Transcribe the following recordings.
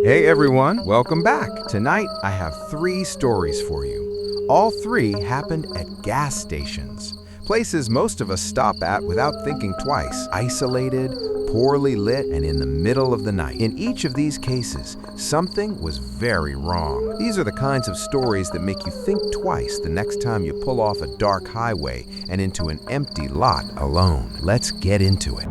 Hey everyone, welcome back. Tonight I have 3 stories for you. All 3 happened at gas stations, places most of us stop at without thinking twice, isolated, poorly lit, and in the middle of the night. In each of these cases, something was very wrong. These are the kinds of stories that make you think twice the next time you pull off a dark highway and into an empty lot alone. Let's get into it.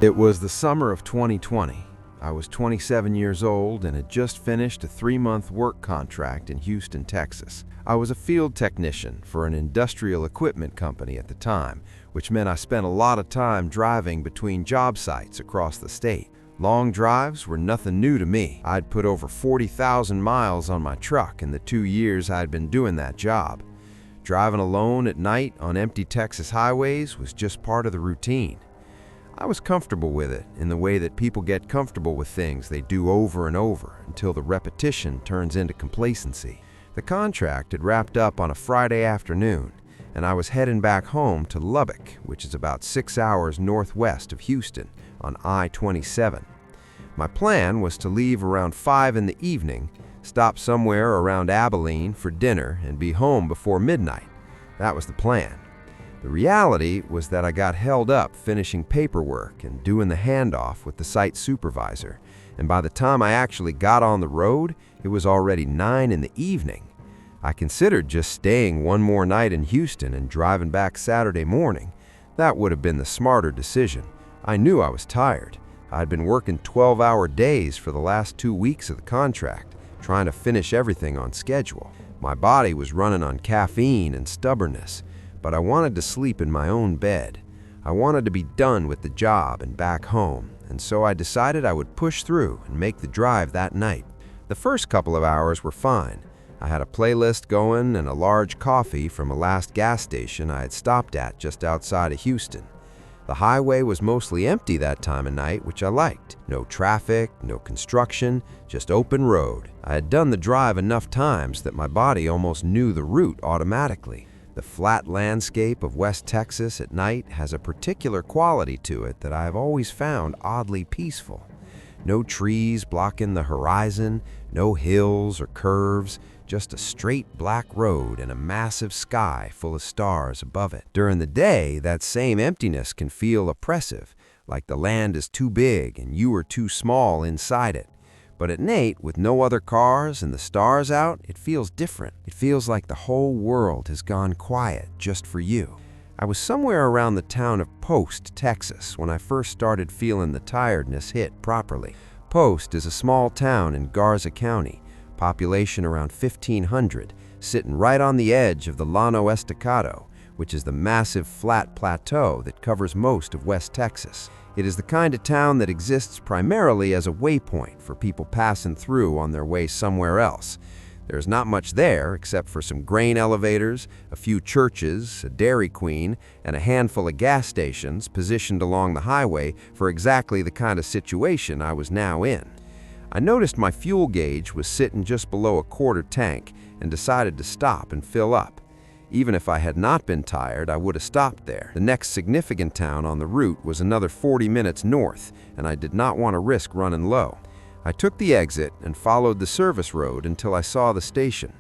It was the summer of 2020. I was 27 years old and had just finished a 3-month work contract in Houston, Texas. I was a field technician for an industrial equipment company at the time, which meant I spent a lot of time driving between job sites across the state. Long drives were nothing new to me. I'd put over 40,000 miles on my truck in the 2 years I'd been doing that job. Driving alone at night on empty Texas highways was just part of the routine. I was comfortable with it in the way that people get comfortable with things they do over and over until the repetition turns into complacency. The contract had wrapped up on a Friday afternoon, and I was heading back home to Lubbock, which is about 6 hours northwest of Houston on I-27. My plan was to leave around 5 in the evening, stop somewhere around Abilene for dinner, and be home before midnight. That was the plan. The reality was that I got held up finishing paperwork and doing the handoff with the site supervisor, and by the time I actually got on the road, it was already 9 in the evening. I considered just staying one more night in Houston and driving back Saturday morning. That would have been the smarter decision. I knew I was tired. I'd been working 12-hour days for the last 2 weeks of the contract, trying to finish everything on schedule. My body was running on caffeine and stubbornness. But I wanted to sleep in my own bed. I wanted to be done with the job and back home, and so I decided I would push through and make the drive that night. The first couple of hours were fine. I had a playlist going and a large coffee from a last gas station I had stopped at just outside of Houston. The highway was mostly empty that time of night, which I liked. No traffic, no construction, just open road. I had done the drive enough times that my body almost knew the route automatically. The flat landscape of West Texas at night has a particular quality to it that I have always found oddly peaceful. No trees blocking the horizon, no hills or curves, just a straight black road and a massive sky full of stars above it. During the day, that same emptiness can feel oppressive, like the land is too big and you are too small inside it. But at night, with no other cars and the stars out, it feels different. It feels like the whole world has gone quiet just for you. I was somewhere around the town of Post, Texas, when I first started feeling the tiredness hit properly. Post is a small town in Garza County, population around 1,500, sitting right on the edge of the Llano Estacado, which is the massive flat plateau that covers most of West Texas. It is the kind of town that exists primarily as a waypoint for people passing through on their way somewhere else. There's not much there except for some grain elevators, a few churches, a Dairy Queen, and a handful of gas stations positioned along the highway for exactly the kind of situation I was now in. I noticed my fuel gauge was sitting just below a quarter tank and decided to stop and fill up. Even if I had not been tired, I would have stopped there. The next significant town on the route was another 40 minutes north, and I did not want to risk running low. I took the exit and followed the service road until I saw the station.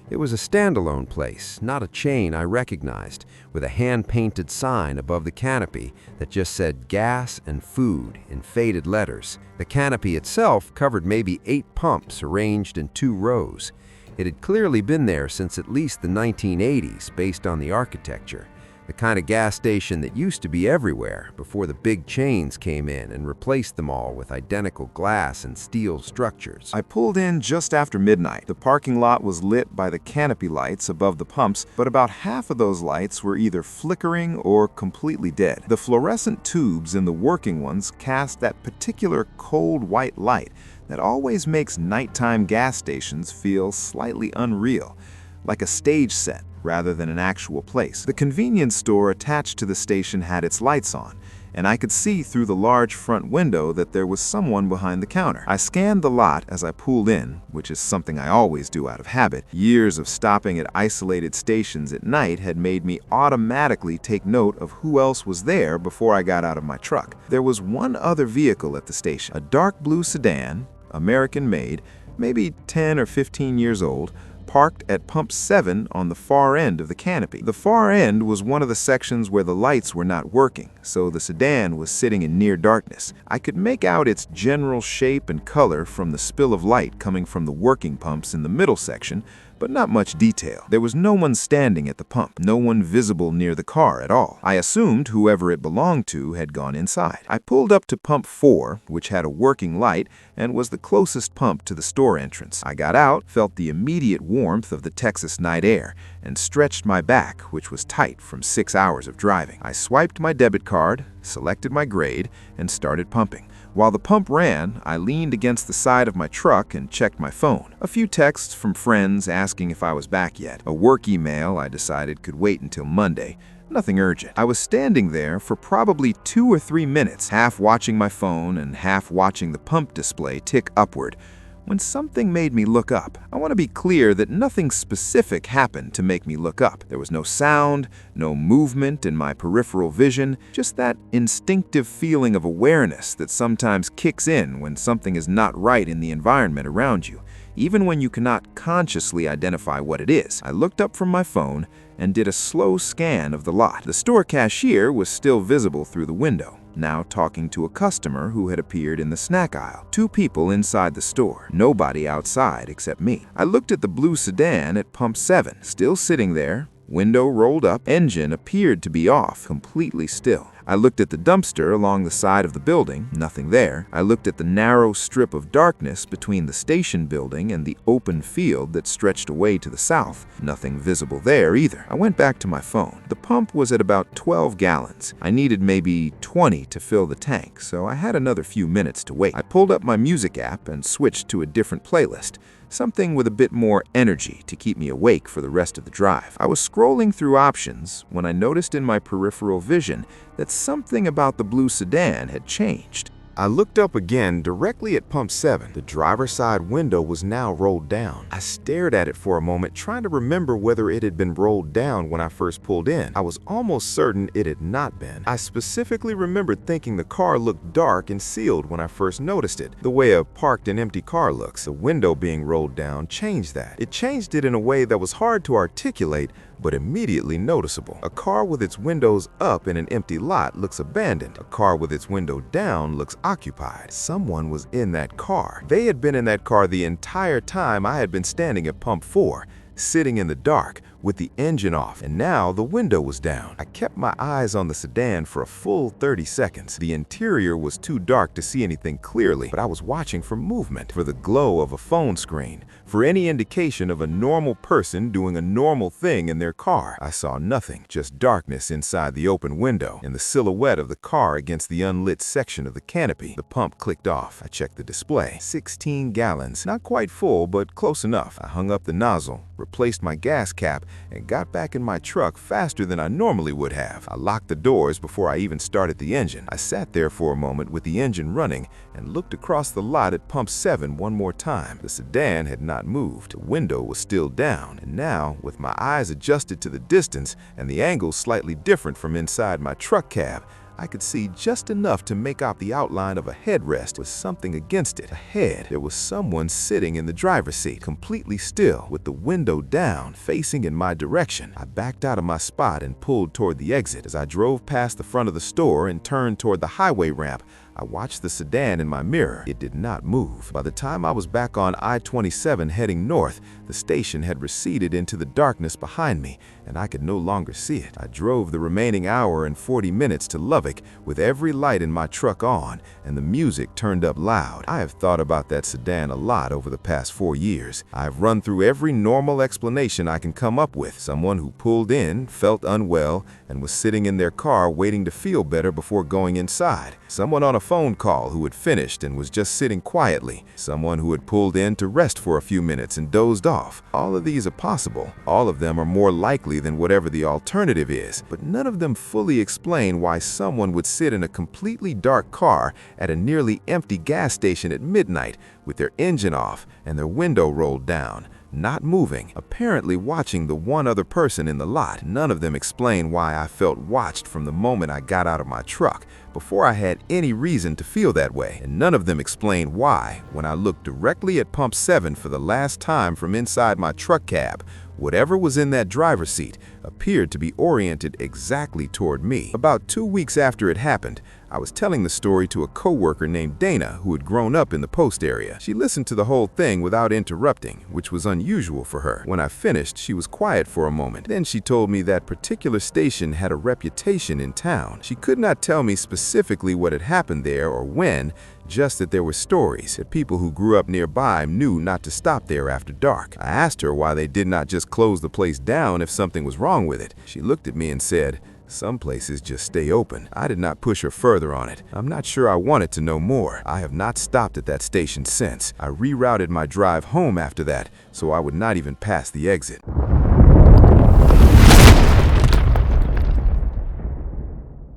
It was a standalone place, not a chain I recognized, with a hand-painted sign above the canopy that just said gas and food in faded letters. The canopy itself covered maybe 8 pumps arranged in 2 rows. It had clearly been there since at least the 1980s based on the architecture, the kind of gas station that used to be everywhere before the big chains came in and replaced them all with identical glass and steel structures. I pulled in just after midnight. The parking lot was lit by the canopy lights above the pumps, but about half of those lights were either flickering or completely dead. The fluorescent tubes in the working ones cast that particular cold white light that always makes nighttime gas stations feel slightly unreal, like a stage set rather than an actual place. The convenience store attached to the station had its lights on, and I could see through the large front window that there was someone behind the counter. I scanned the lot as I pulled in, which is something I always do out of habit. Years of stopping at isolated stations at night had made me automatically take note of who else was there before I got out of my truck. There was one other vehicle at the station, a dark blue sedan, American-made, maybe 10 or 15 years old, parked at pump 7 on the far end of the canopy. The far end was one of the sections where the lights were not working, so the sedan was sitting in near darkness. I could make out its general shape and color from the spill of light coming from the working pumps in the middle section, but not much detail. There was no one standing at the pump, no one visible near the car at all. I assumed whoever it belonged to had gone inside. I pulled up to pump 4, which had a working light and was the closest pump to the store entrance. I got out, felt the immediate warmth of the Texas night air, and stretched my back, which was tight from 6 hours of driving. I swiped my debit card, selected my grade, and started pumping. While the pump ran, I leaned against the side of my truck and checked my phone. A few texts from friends asking if I was back yet. A work email I decided could wait until Monday. Nothing urgent. I was standing there for probably 2 or 3 minutes, half watching my phone and half watching the pump display tick upward, when something made me look up. I want to be clear that nothing specific happened to make me look up. There was no sound, no movement in my peripheral vision, just that instinctive feeling of awareness that sometimes kicks in when something is not right in the environment around you, even when you cannot consciously identify what it is. I looked up from my phone and did a slow scan of the lot. The store cashier was still visible through the window, now talking to a customer who had appeared in the snack aisle. 2 people inside the store, nobody outside except me. I looked at the blue sedan at pump 7, still sitting there, window rolled up, engine appeared to be off, completely still. I looked at the dumpster along the side of the building, nothing there. I looked at the narrow strip of darkness between the station building and the open field that stretched away to the south, nothing visible there either. I went back to my phone. The pump was at about 12 gallons. I needed maybe 20 to fill the tank, so I had another few minutes to wait. I pulled up my music app and switched to a different playlist, something with a bit more energy to keep me awake for the rest of the drive. I was scrolling through options when I noticed in my peripheral vision that something about the blue sedan had changed. I looked up again directly at pump 7. The driver's side window was now rolled down. I stared at it for a moment, trying to remember whether it had been rolled down when I first pulled in. I was almost certain it had not been. I specifically remembered thinking the car looked dark and sealed when I first noticed it, the way a parked and empty car looks. The window being rolled down changed that. It changed it in a way that was hard to articulate, but immediately noticeable. A car with its windows up in an empty lot looks abandoned. A car with its window down looks occupied. Someone was in that car. They had been in that car the entire time I had been standing at pump 4, sitting in the dark with the engine off, and now the window was down. I kept my eyes on the sedan for a full 30 seconds. The interior was too dark to see anything clearly, but I was watching for movement, for the glow of a phone screen, for any indication of a normal person doing a normal thing in their car. I saw nothing, just darkness inside the open window and the silhouette of the car against the unlit section of the canopy. The pump clicked off. I checked the display. 16 gallons. Not quite full, but close enough. I hung up the nozzle, replaced my gas cap, and got back in my truck faster than I normally would have. I locked the doors before I even started the engine. I sat there for a moment with the engine running and looked across the lot at pump 7 one more time. The sedan had not moved. The window was still down, and now, with my eyes adjusted to the distance and the angle slightly different from inside my truck cab, I could see just enough to make out the outline of a headrest with something against it. Ahead, there was someone sitting in the driver's seat, completely still, with the window down, facing in my direction. I backed out of my spot and pulled toward the exit. As I drove past the front of the store and turned toward the highway ramp, I watched the sedan in my mirror. It did not move. By the time I was back on I-27 heading north, the station had receded into the darkness behind me, and I could no longer see it. I drove the remaining hour and 40 minutes to Lubbock with every light in my truck on and the music turned up loud. I have thought about that sedan a lot over the past 4 years. I've run through every normal explanation I can come up with. Someone who pulled in, felt unwell, and was sitting in their car waiting to feel better before going inside. Someone on a phone call who had finished and was just sitting quietly. Someone who had pulled in to rest for a few minutes and dozed off. All of these are possible. All of them are more likely likely than whatever the alternative is, but none of them fully explain why someone would sit in a completely dark car at a nearly empty gas station at midnight with their engine off and their window rolled down, not moving, apparently watching the one other person in the lot. None of them explain why I felt watched from the moment I got out of my truck, before I had any reason to feel that way. And none of them explain why, when I looked directly at pump 7 for the last time from inside my truck cab, whatever was in that driver's seat appeared to be oriented exactly toward me. About 2 weeks after it happened, I was telling the story to a coworker named Dana who had grown up in the post area. She listened to the whole thing without interrupting, which was unusual for her. When I finished, she was quiet for a moment. Then she told me that particular station had a reputation in town. She could not tell me specifically what had happened there or when, just that there were stories that people who grew up nearby knew not to stop there after dark. I asked her why they did not just close the place down if something was wrong with it. She looked at me and said, "Some places just stay open." I did not push her further on it. I'm not sure I wanted to know more. I have not stopped at that station since. I rerouted my drive home after that, so I would not even pass the exit.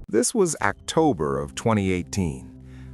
This was October of 2018.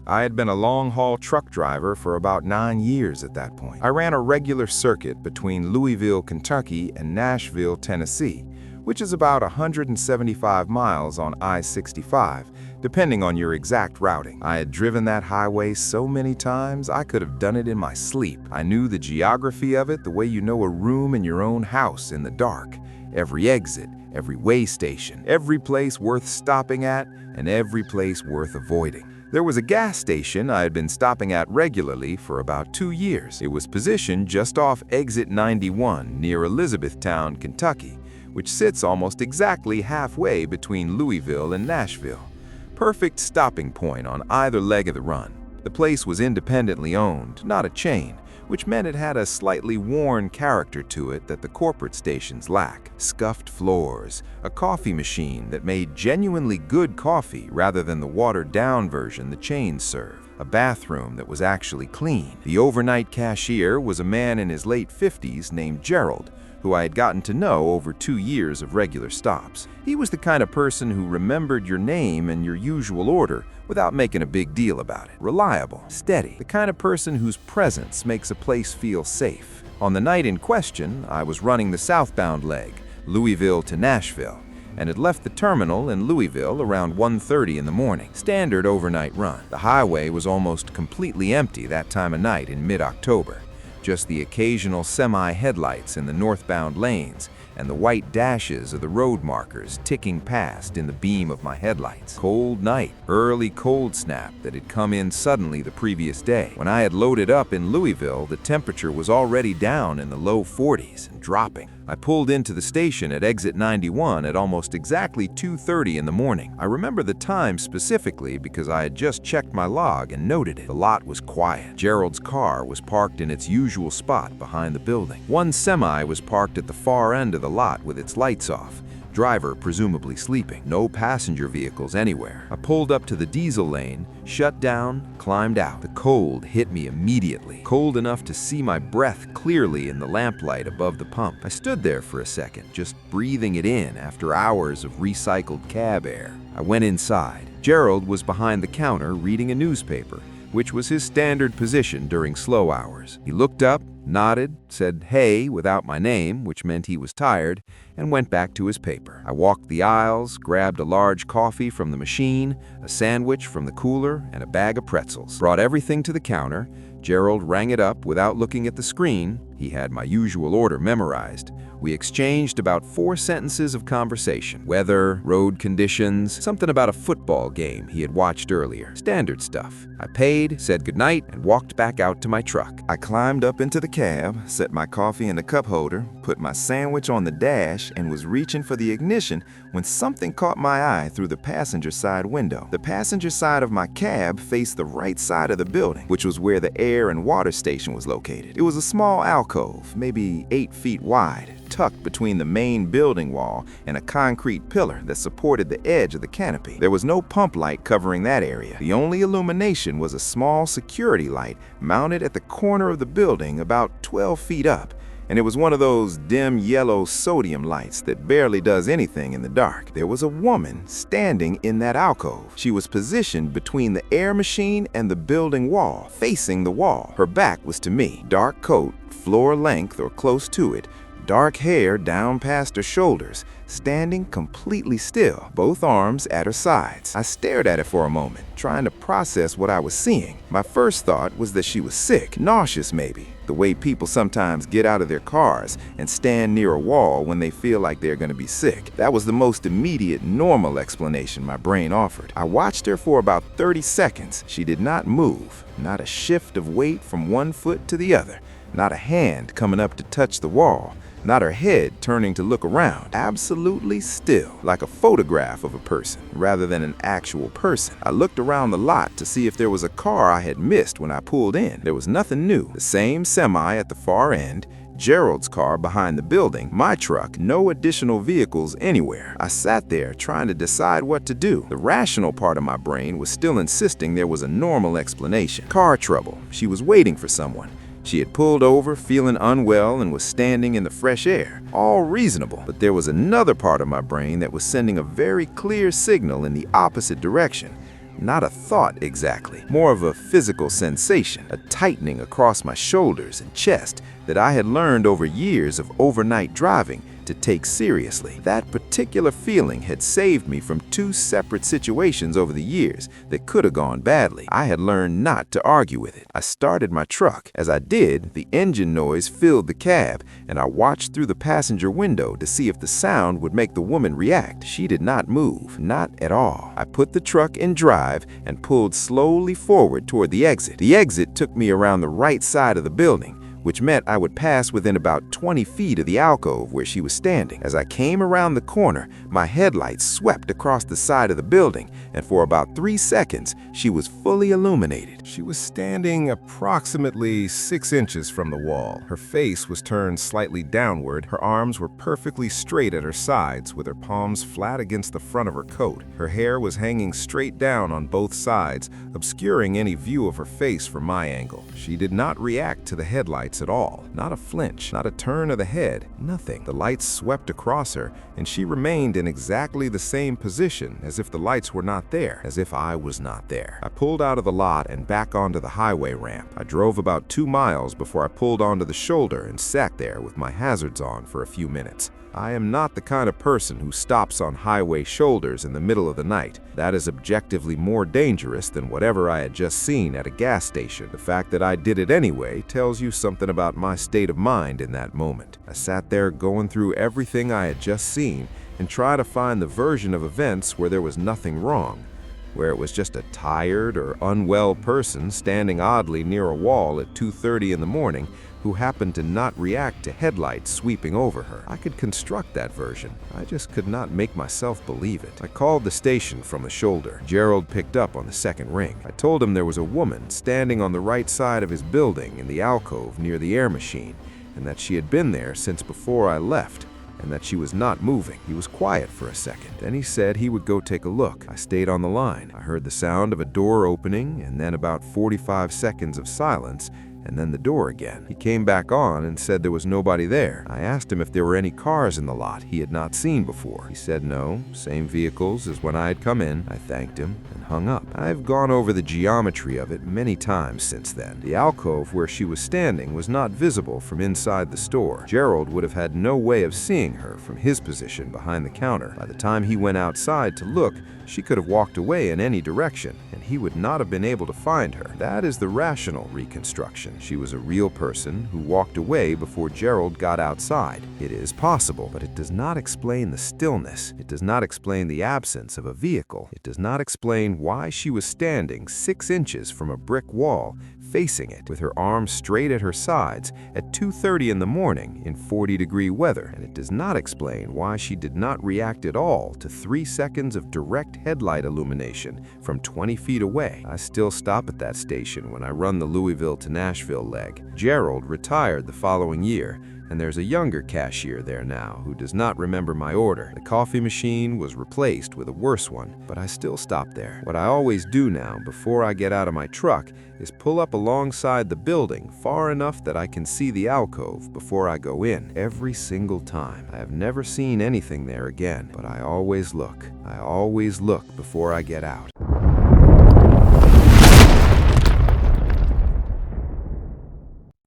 I had been a long-haul truck driver for about 9 years at that point. I ran a regular circuit between Louisville, Kentucky and Nashville, Tennessee, which is about 175 miles on I-65, depending on your exact routing. I had driven that highway so many times I could have done it in my sleep. I knew the geography of it the way you know a room in your own house in the dark. Every exit, every way station, every place worth stopping at, and every place worth avoiding. There was a gas station I had been stopping at regularly for about 2 years. It was positioned just off exit 91 near Elizabethtown, Kentucky, which sits almost exactly halfway between Louisville and Nashville. Perfect stopping point on either leg of the run. The place was independently owned, not a chain, which meant it had a slightly worn character to it that the corporate stations lack. Scuffed floors, a coffee machine that made genuinely good coffee rather than the watered-down version the chains serve, a bathroom that was actually clean. The overnight cashier was a man in his late 50s named Gerald, who I had gotten to know over 2 years of regular stops. He was the kind of person who remembered your name and your usual order without making a big deal about it. Reliable, steady, the kind of person whose presence makes a place feel safe. On the night in question, I was running the southbound leg, Louisville to Nashville, and had left the terminal in Louisville around 1:30 in the morning. Standard overnight run. The highway was almost completely empty that time of night in mid-October. Just the occasional semi-headlights in the northbound lanes and the white dashes of the road markers ticking past in the beam of my headlights. Cold night, early cold snap that had come in suddenly the previous day. When I had loaded up in Louisville, the temperature was already down in the low 40s and dropping. I pulled into the station at exit 91 at almost exactly 2:30 in the morning. I remember the time specifically because I had just checked my log and noted it. The lot was quiet. Gerald's car was parked in its usual spot behind the building. One semi was parked at the far end of the lot with its lights off, driver presumably sleeping. No passenger vehicles anywhere. I pulled up to the diesel lane, shut down, climbed out. The cold hit me immediately. Cold enough to see my breath clearly in the lamplight above the pump. I stood there for a second, just breathing it in after hours of recycled cab air. I went inside. Gerald was behind the counter reading a newspaper, which was his standard position during slow hours. He looked up, nodded, said hey without my name, which meant he was tired, and went back to his paper. I walked the aisles, grabbed a large coffee from the machine, a sandwich from the cooler, and a bag of pretzels. Brought everything to the counter. Gerald rang it up without looking at the screen. He had my usual order memorized. We exchanged about 4 sentences of conversation. Weather, road conditions, something about a football game he had watched earlier. Standard stuff. I paid, said goodnight, and walked back out to my truck. I climbed up into the cab, set my coffee in the cup holder, put my sandwich on the dash, and was reaching for the ignition when something caught my eye through the passenger side window. The passenger side of my cab faced the right side of the building, which was where the air and water station was located. It was a small alcove, maybe 8 feet wide, tucked between the main building wall and a concrete pillar that supported the edge of the canopy. There was no pump light covering that area. The only illumination was a small security light mounted at the corner of the building about 12 feet up, and it was one of those dim yellow sodium lights that barely does anything in the dark. There was a woman standing in that alcove. She was positioned between the air machine and the building wall, facing the wall. Her back was to me. Dark coat, floor length or close to it, dark hair down past her shoulders, standing completely still, both arms at her sides. I stared at her for a moment, trying to process what I was seeing. My first thought was that she was sick, nauseous maybe, the way people sometimes get out of their cars and stand near a wall when they feel like they're going to be sick. That was the most immediate, normal explanation my brain offered. I watched her for about 30 seconds. She did not move, not a shift of weight from one foot to the other, not a hand coming up to touch the wall, not her head turning to look around. Absolutely still, like a photograph of a person rather than an actual person. I looked around the lot to see if there was a car I had missed when I pulled in. There was nothing new. The same semi at the far end, Gerald's car behind the building, my truck, no additional vehicles anywhere. I sat there trying to decide what to do. The rational part of my brain was still insisting there was a normal explanation. Car trouble. She was waiting for someone. She had pulled over, feeling unwell, and was standing in the fresh air. All reasonable, but there was another part of my brain that was sending a very clear signal in the opposite direction. Not a thought exactly, more of a physical sensation, a tightening across my shoulders and chest that I had learned over years of overnight driving to take seriously. That particular feeling had saved me from two separate situations over the years that could have gone badly. I had learned not to argue with it. I started my truck. As I did, the engine noise filled the cab, and I watched through the passenger window to see if the sound would make the woman react. She did not move, not at all. I put the truck in drive and pulled slowly forward toward the exit. The exit took me around the right side of the building, which meant I would pass within about 20 feet of the alcove where she was standing. As I came around the corner, my headlights swept across the side of the building, and for about 3 seconds, she was fully illuminated. She was standing approximately 6 inches from the wall. Her face was turned slightly downward. Her arms were perfectly straight at her sides, with her palms flat against the front of her coat. Her hair was hanging straight down on both sides, obscuring any view of her face from my angle. She did not react to the headlights at all. Not a flinch, not a turn of the head, nothing. The lights swept across her, and she remained in exactly the same position, as if the lights were not there, as if I was not there. I pulled out of the lot and back onto the highway ramp. I drove about 2 miles before I pulled onto the shoulder and sat there with my hazards on for a few minutes. I am not the kind of person who stops on highway shoulders in the middle of the night. That is objectively more dangerous than whatever I had just seen at a gas station. The fact that I did it anyway tells you something about my state of mind in that moment. I sat there going through everything I had just seen and tried to find the version of events where there was nothing wrong, where it was just a tired or unwell person standing oddly near a wall at 2:30 in the morning who happened to not react to headlights sweeping over her. I could construct that version. I just could not make myself believe it. I called the station from the shoulder. Gerald picked up on the second ring. I told him there was a woman standing on the right side of his building in the alcove near the air machine, and that she had been there since before I left, and that she was not moving. He was quiet for a second. Then he said he would go take a look. I stayed on the line. I heard the sound of a door opening, and then about 45 seconds of silence, and then the door again. He came back on and said there was nobody there. I asked him if there were any cars in the lot he had not seen before. He said no, same vehicles as when I had come in. I thanked him and hung up. I've gone over the geometry of it many times since then. The alcove where she was standing was not visible from inside the store. Gerald would have had no way of seeing her from his position behind the counter. By the time he went outside to look, she could have walked away in any direction, and he would not have been able to find her. That is the rational reconstruction. She was a real person who walked away before Gerald got outside. It is possible, but it does not explain the stillness. It does not explain the absence of a vehicle. It does not explain why she was standing 6 inches from a brick wall, facing it, with her arms straight at her sides at 2:30 in the morning in 40-degree weather. And it does not explain why she did not react at all to 3 seconds of direct headlight illumination from 20 feet away. I still stop at that station when I run the Louisville to Nashville leg. Gerald retired the following year, and there's a younger cashier there now who does not remember my order. The coffee machine was replaced with a worse one, but I still stop there. What I always do now before I get out of my truck is pull up alongside the building far enough that I can see the alcove before I go in. Every single time. I have never seen anything there again, but I always look. I always look before I get out.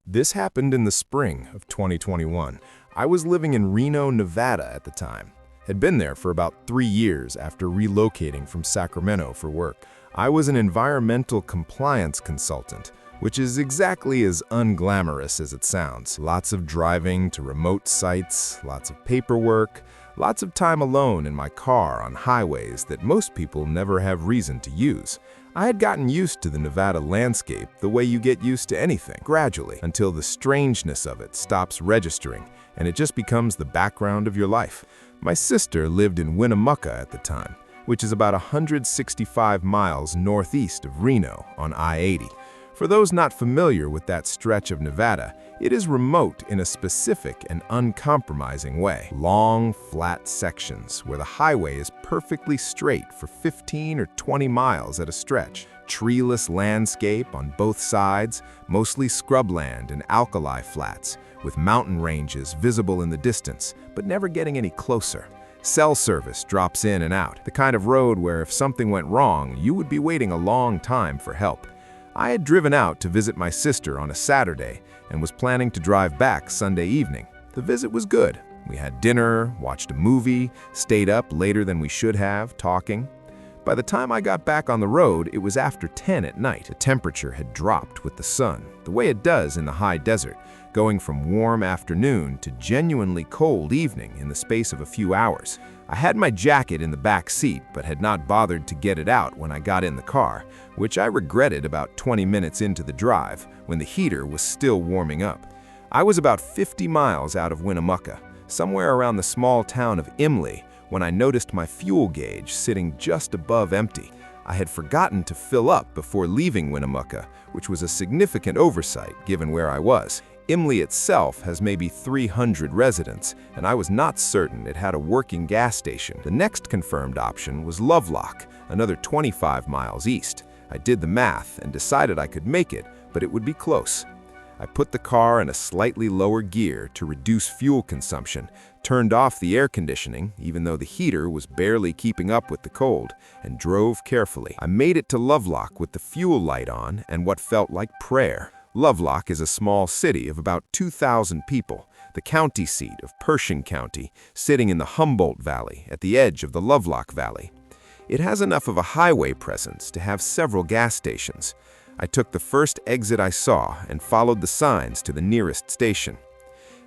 This happened in the spring of 2021. I was living in Reno, Nevada at the time. Had been there for about 3 years after relocating from Sacramento for work. I was an environmental compliance consultant, which is exactly as unglamorous as it sounds. Lots of driving to remote sites, lots of paperwork, lots of time alone in my car on highways that most people never have reason to use. I had gotten used to the Nevada landscape the way you get used to anything, gradually, until the strangeness of it stops registering and it just becomes the background of your life. My sister lived in Winnemucca at the time, which is about 165 miles northeast of Reno on I-80. For those not familiar with that stretch of Nevada, it is remote in a specific and uncompromising way. Long, flat sections where the highway is perfectly straight for 15 or 20 miles at a stretch. Treeless landscape on both sides, mostly scrubland and alkali flats, with mountain ranges visible in the distance, but never getting any closer. Cell service drops in and out, the kind of road where if something went wrong, you would be waiting a long time for help. I had driven out to visit my sister on a Saturday and was planning to drive back Sunday evening. The visit was good. We had dinner, watched a movie, stayed up later than we should have, talking. By the time I got back on the road, it was after 10 at night. The temperature had dropped with the sun, the way it does in the high desert, going from warm afternoon to genuinely cold evening in the space of a few hours. I had my jacket in the back seat, but had not bothered to get it out when I got in the car, which I regretted about 20 minutes into the drive, when the heater was still warming up. I was about 50 miles out of Winnemucca, somewhere around the small town of Imlay, when I noticed my fuel gauge sitting just above empty. I had forgotten to fill up before leaving Winnemucca, which was a significant oversight given where I was. Imlay itself has maybe 300 residents, and I was not certain it had a working gas station. The next confirmed option was Lovelock, another 25 miles east. I did the math and decided I could make it, but it would be close. I put the car in a slightly lower gear to reduce fuel consumption, turned off the air conditioning, even though the heater was barely keeping up with the cold, and drove carefully. I made it to Lovelock with the fuel light on and what felt like prayer. Lovelock is a small city of about 2,000 people, the county seat of Pershing County, sitting in the Humboldt Valley at the edge of the Lovelock Valley. It has enough of a highway presence to have several gas stations. I took the first exit I saw and followed the signs to the nearest station.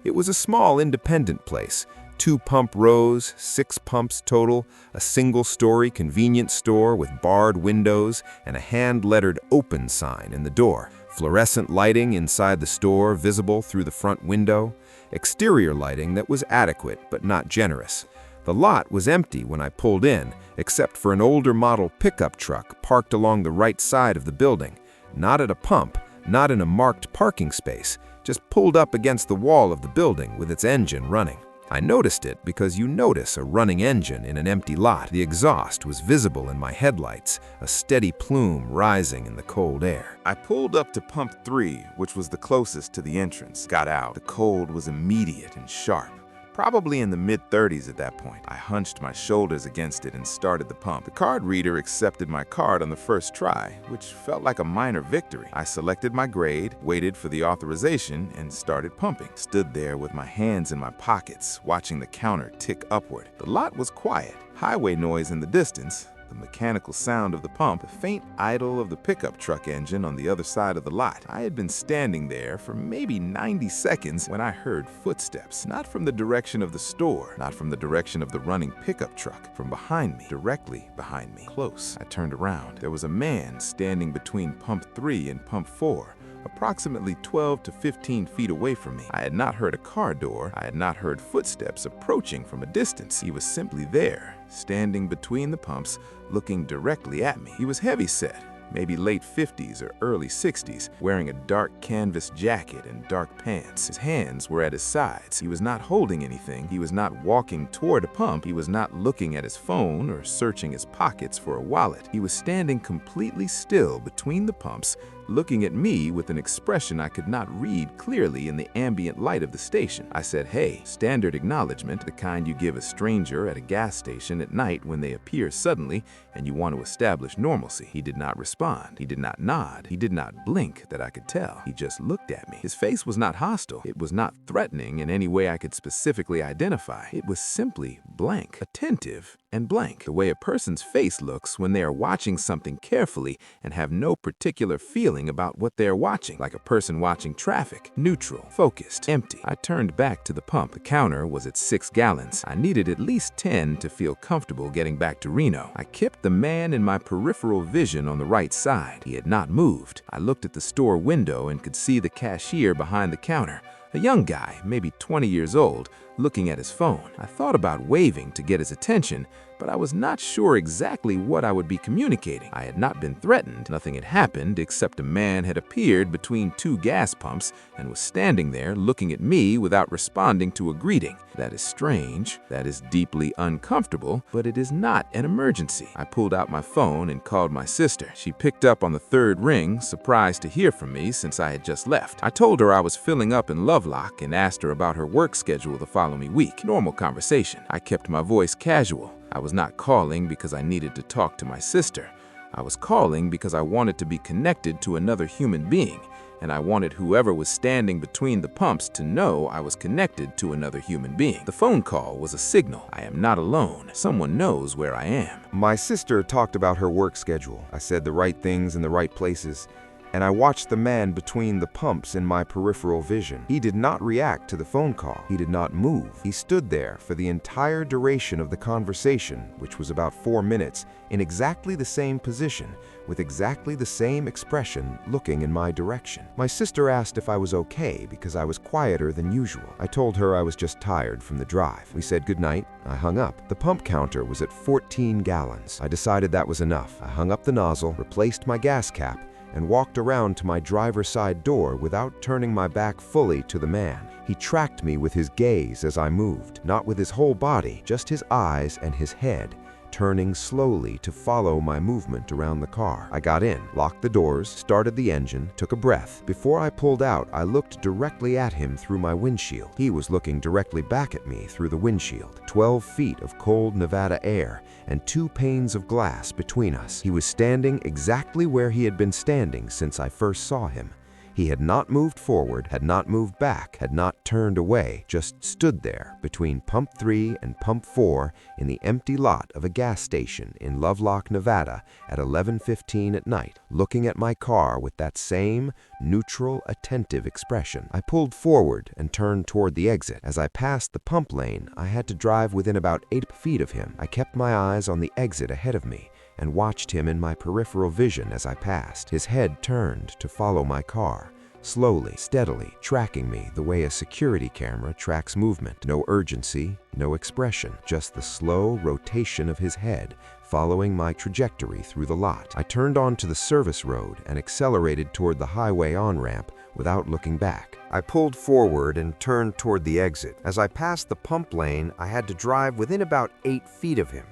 It was a small independent place, 2 pump rows, 6 pumps total, a single-story convenience store with barred windows and a hand-lettered open sign in the door. Fluorescent lighting inside the store visible through the front window, exterior lighting that was adequate but not generous. The lot was empty when I pulled in, except for an older model pickup truck parked along the right side of the building. Not at a pump, not in a marked parking space, just pulled up against the wall of the building with its engine running. I noticed it because you notice a running engine in an empty lot. The exhaust was visible in my headlights, a steady plume rising in the cold air. I pulled up to pump 3, which was the closest to the entrance, got out. The cold was immediate and sharp. Probably in the mid-30s at that point. I hunched my shoulders against it and started the pump. The card reader accepted my card on the first try, which felt like a minor victory. I selected my grade, waited for the authorization, and started pumping. Stood there with my hands in my pockets, watching the counter tick upward. The lot was quiet. Highway noise in the distance, the mechanical sound of the pump, the faint idle of the pickup truck engine on the other side of the lot. I had been standing there for maybe 90 seconds when I heard footsteps, not from the direction of the store, not from the direction of the running pickup truck, from behind me, directly behind me, close. I turned around. There was a man standing between pump 3 and pump 4, approximately 12 to 15 feet away from me. I had not heard a car door. I had not heard footsteps approaching from a distance. He was simply there, standing between the pumps, looking directly at me. He was heavy-set, maybe late 50s or early 60s, wearing a dark canvas jacket and dark pants. His hands were at his sides. He was not holding anything. He was not walking toward a pump. He was not looking at his phone or searching his pockets for a wallet. He was standing completely still between the pumps, looking at me with an expression I could not read clearly in the ambient light of the station. I said, "Hey," standard acknowledgement, the kind you give a stranger at a gas station at night when they appear suddenly and you want to establish normalcy. He did not respond. He did not nod. He did not blink that I could tell. He just looked at me. His face was not hostile. It was not threatening in any way I could specifically identify. It was simply blank, attentive, and blank. The way a person's face looks when they are watching something carefully and have no particular feeling about what they are watching, like a person watching traffic. Neutral, focused, empty. I turned back to the pump. The counter was at 6 gallons. I needed at least 10 to feel comfortable getting back to Reno. I kept the man in my peripheral vision on the right side. He had not moved. I looked at the store window and could see the cashier behind the counter. A young guy, maybe 20 years old, looking at his phone. I thought about waving to get his attention, but I was not sure exactly what I would be communicating. I had not been threatened. Nothing had happened except a man had appeared between 2 gas pumps and was standing there looking at me without responding to a greeting. That is strange. That is deeply uncomfortable, but it is not an emergency. I pulled out my phone and called my sister. She picked up on the 3rd ring, surprised to hear from me since I had just left. I told her I was filling up in Lovelock and asked her about her work schedule the following week. Normal conversation. I kept my voice casual. I was not calling because I needed to talk to my sister. I was calling because I wanted to be connected to another human being, and I wanted whoever was standing between the pumps to know I was connected to another human being. The phone call was a signal. I am not alone. Someone knows where I am. My sister talked about her work schedule. I said the right things in the right places, and I watched the man between the pumps in my peripheral vision. He did not react to the phone call. He did not move. He stood there for the entire duration of the conversation, which was about 4 minutes, in exactly the same position, with exactly the same expression, looking in my direction. My sister asked if I was okay because I was quieter than usual. I told her I was just tired from the drive. We said goodnight. I hung up. The pump counter was at 14 gallons. I decided that was enough. I hung up the nozzle, replaced my gas cap, and walked around to my driver's side door without turning my back fully to the man. He tracked me with his gaze as I moved, not with his whole body, just his eyes and his head, turning slowly to follow my movement around the car. I got in, locked the doors, started the engine, took a breath. Before I pulled out, I looked directly at him through my windshield. He was looking directly back at me through the windshield. 12 feet of cold Nevada air and 2 panes of glass between us. He was standing exactly where he had been standing since I first saw him. He had not moved forward, had not moved back, had not turned away, just stood there between Pump 3 and Pump 4 in the empty lot of a gas station in Lovelock, Nevada at 11:15 at night, looking at my car with that same neutral, attentive expression. I pulled forward and turned toward the exit. As I passed the pump lane, I had to drive within about 8 feet of him. I kept my eyes on the exit ahead of me and watched him in my peripheral vision as I passed. His head turned to follow my car, slowly, steadily, tracking me the way a security camera tracks movement. No urgency, no expression, just the slow rotation of his head following my trajectory through the lot. I turned onto the service road and accelerated toward the highway on-ramp without looking back. I pulled forward and turned toward the exit. As I passed the pump lane, I had to drive within about 8 feet of him.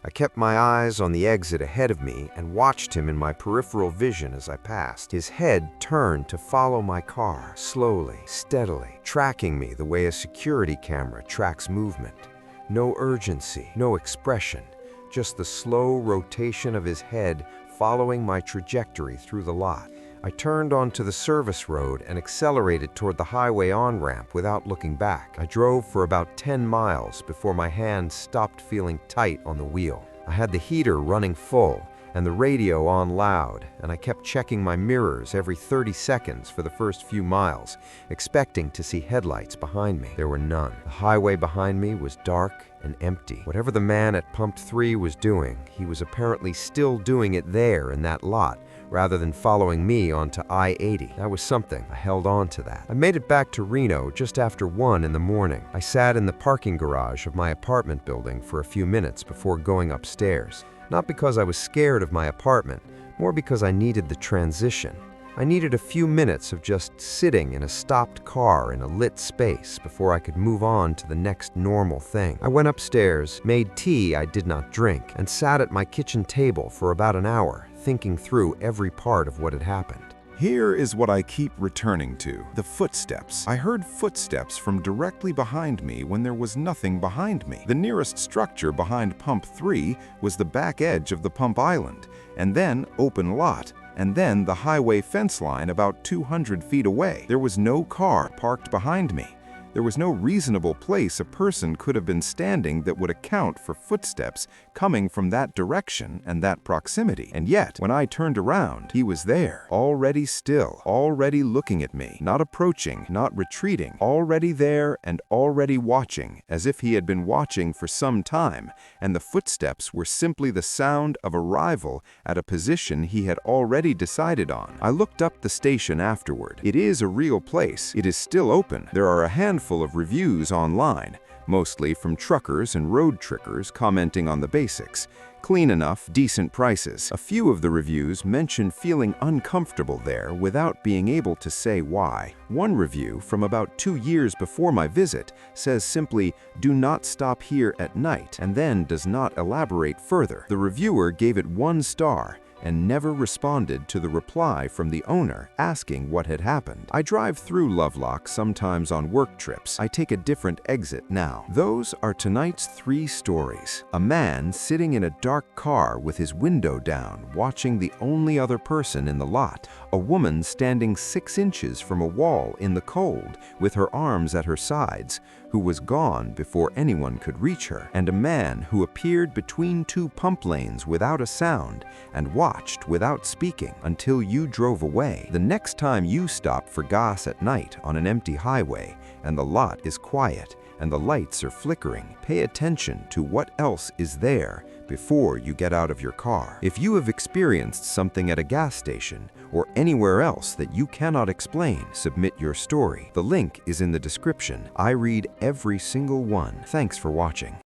I kept my eyes on the exit ahead of me and watched him in my peripheral vision as I passed. His head turned to follow my car, slowly, steadily, tracking me the way a security camera tracks movement. No urgency, no expression, just the slow rotation of his head following my trajectory through the lot. I turned onto the service road and accelerated toward the highway on-ramp without looking back. I drove for about 10 miles before my hands stopped feeling tight on the wheel. I had the heater running full and the radio on loud, and I kept checking my mirrors every 30 seconds for the first few miles, expecting to see headlights behind me. There were none. The highway behind me was dark and empty. Whatever the man at Pump 3 was doing, he was apparently still doing it there in that lot, rather than following me onto I-80. That was something. I held on to that. I made it back to Reno just after 1 in the morning. I sat in the parking garage of my apartment building for a few minutes before going upstairs. Not because I was scared of my apartment, more because I needed the transition. I needed a few minutes of just sitting in a stopped car in a lit space before I could move on to the next normal thing. I went upstairs, made tea I did not drink, and sat at my kitchen table for about an hour, thinking through every part of what had happened. Here is what I keep returning to, the footsteps. I heard footsteps from directly behind me when there was nothing behind me. The nearest structure behind Pump 3 was the back edge of the pump island, and then open lot, and then the highway fence line about 200 feet away. There was no car parked behind me. There was no reasonable place a person could have been standing that would account for footsteps coming from that direction and that proximity. And yet, when I turned around, he was there, already still, already looking at me, not approaching, not retreating, already there and already watching, as if he had been watching for some time, and the footsteps were simply the sound of arrival at a position he had already decided on. I looked up the station afterward. It is a real place. It is still open. There are a handful of reviews online, mostly from truckers and road trickers commenting on the basics. Clean enough, decent prices. A few of the reviews mention feeling uncomfortable there without being able to say why. One review from about 2 years before my visit says simply, "Do not stop here at night," and then does not elaborate further. The reviewer gave it 1 star and never responded to the reply from the owner asking what had happened. I drive through Lovelock sometimes on work trips. I take a different exit now. Those are tonight's 3 stories. A man sitting in a dark car with his window down, watching the only other person in the lot. A woman standing 6 inches from a wall in the cold with her arms at her sides, who was gone before anyone could reach her. And a man who appeared between 2 pump lanes without a sound and watched without speaking until you drove away. The next time you stop for gas at night on an empty highway and the lot is quiet and the lights are flickering, pay attention to what else is there before you get out of your car. If you have experienced something at a gas station or anywhere else that you cannot explain, submit your story. The link is in the description. I read every single one. Thanks for watching.